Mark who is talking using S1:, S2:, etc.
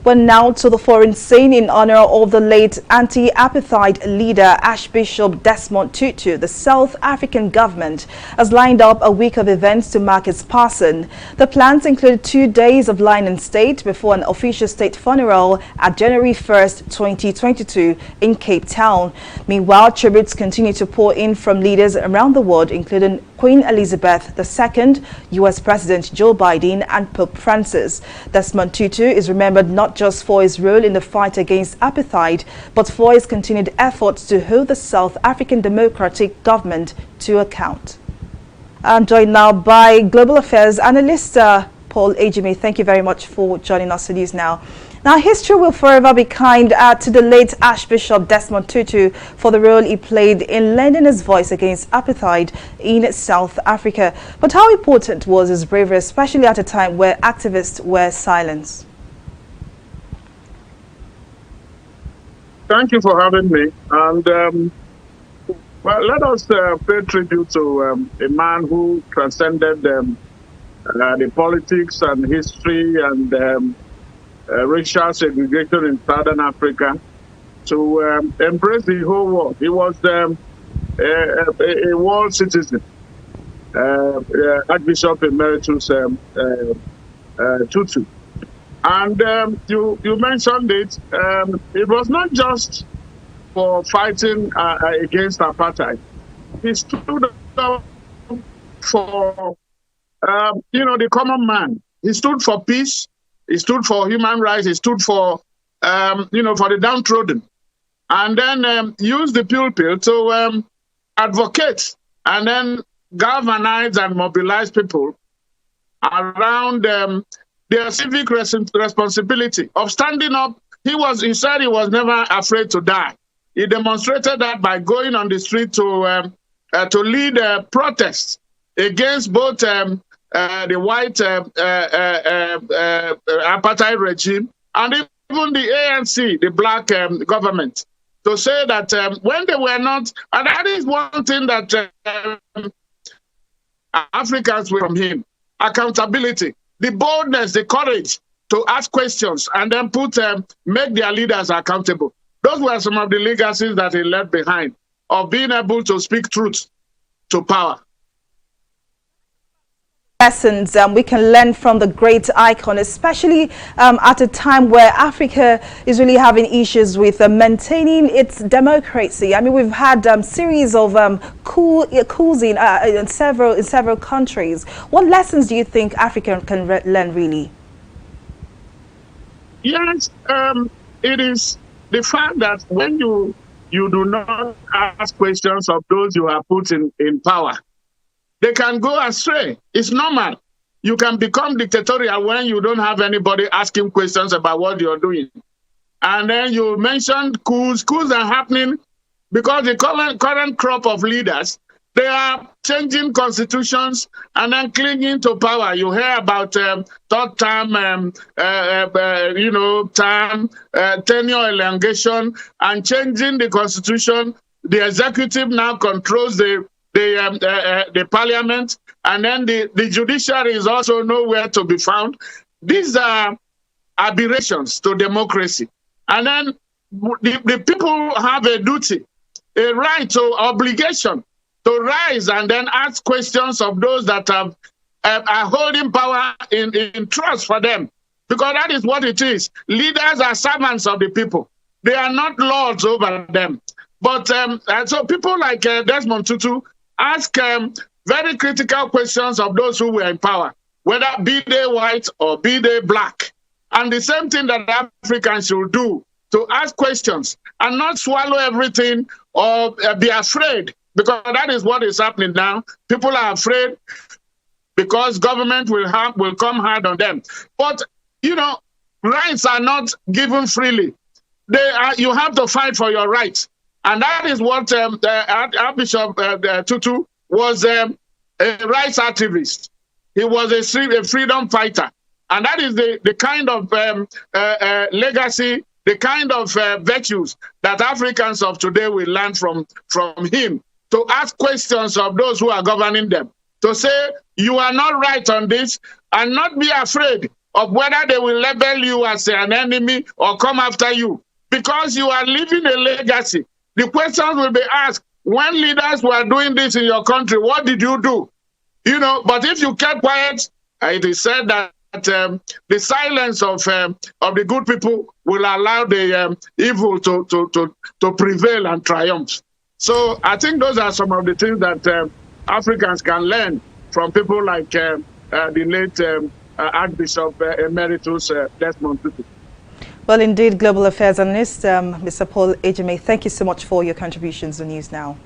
S1: Well, now to the foreign scene in honor of the late anti-apartheid leader Archbishop Desmond Tutu. The South African government has lined up a week of events to mark his passing. The plans include 2 days of lying in state before an official state funeral at January 1st, 2022 in Cape Town. Meanwhile, tributes continue to pour in from leaders around the world, including Queen Elizabeth II, U.S. President Joe Biden and Pope Francis. Desmond Tutu is remembered not just for his role in the fight against apartheid, but for his continued efforts to hold the South African Democratic government to account. I'm joined now by Global Affairs analyst Paul Ejimi. Thank you very much for joining us for News Now. Now, history will forever be kind to the late Archbishop Desmond Tutu for the role he played in lending his voice against apartheid in South Africa. But how important was his bravery, especially at a time where activists were silenced?
S2: Thank you for having me. And well, let us pay tribute to a man who transcended the politics and history and racial segregation in Southern Africa to embrace the whole world. He was a world citizen, Archbishop Emeritus Tutu. And you mentioned it. It was not just for fighting against apartheid. He stood up for the common man. He stood for peace. He stood for human rights. He stood for for the downtrodden, and then used the pulpit to advocate and then galvanize and mobilize people around their civic responsibility of standing up. He said he was never afraid to die. He demonstrated that by going on the street to lead protests against both the white apartheid regime and even the ANC, the black government, to say that when they were not, and that is one thing that Africans were from him, accountability. The boldness, the courage to ask questions and then make their leaders accountable. Those were some of the legacies that he left behind, of being able to speak truth to power.
S1: Lessons we can learn from the great icon, especially at a time where Africa is really having issues with maintaining its democracy. I mean, we've had series of coups in several countries. What lessons do you think Africa can learn, really?
S2: Yes, it is the fact that when you do not ask questions of those you have put in power, they can go astray. It's normal. You can become dictatorial when you don't have anybody asking questions about what you're doing. And then you mentioned coups. Coups are happening because the current crop of leaders, they are changing constitutions and then clinging to power. You hear about third term, tenure elongation and changing the constitution. The executive now controls the parliament, and then the judiciary is also nowhere to be found. These are aberrations to democracy. And then the people have a duty, a right to obligation to rise and then ask questions of those that are holding power in trust for them. Because that is what it is. Leaders are servants of the people. They are not lords over them. But so people like Desmond Tutu ask very critical questions of those who were in power, whether be they white or be they black. And the same thing that Africans should do, to ask questions and not swallow everything or be afraid, because that is what is happening now. People are afraid because government will come hard on them. But, rights are not given freely. You have to fight for your rights. And that is what Archbishop Tutu was a rights activist. He was a freedom fighter. And that is the kind of legacy, the kind of virtues that Africans of today will learn from him, to ask questions of those who are governing them, to say, you are not right on this, and not be afraid of whether they will label you as an enemy or come after you, because you are leaving a legacy. The questions will be asked, when leaders were doing this in your country, what did you do? You know, but if you kept quiet, it is said that the silence of the good people will allow the evil to prevail and triumph. So I think those are some of the things that Africans can learn from people like the late Archbishop Emeritus Desmond Tutu.
S1: Well, indeed, Global Affairs Analyst, Mr. Paul Ejime, thank you so much for your contributions to News Now.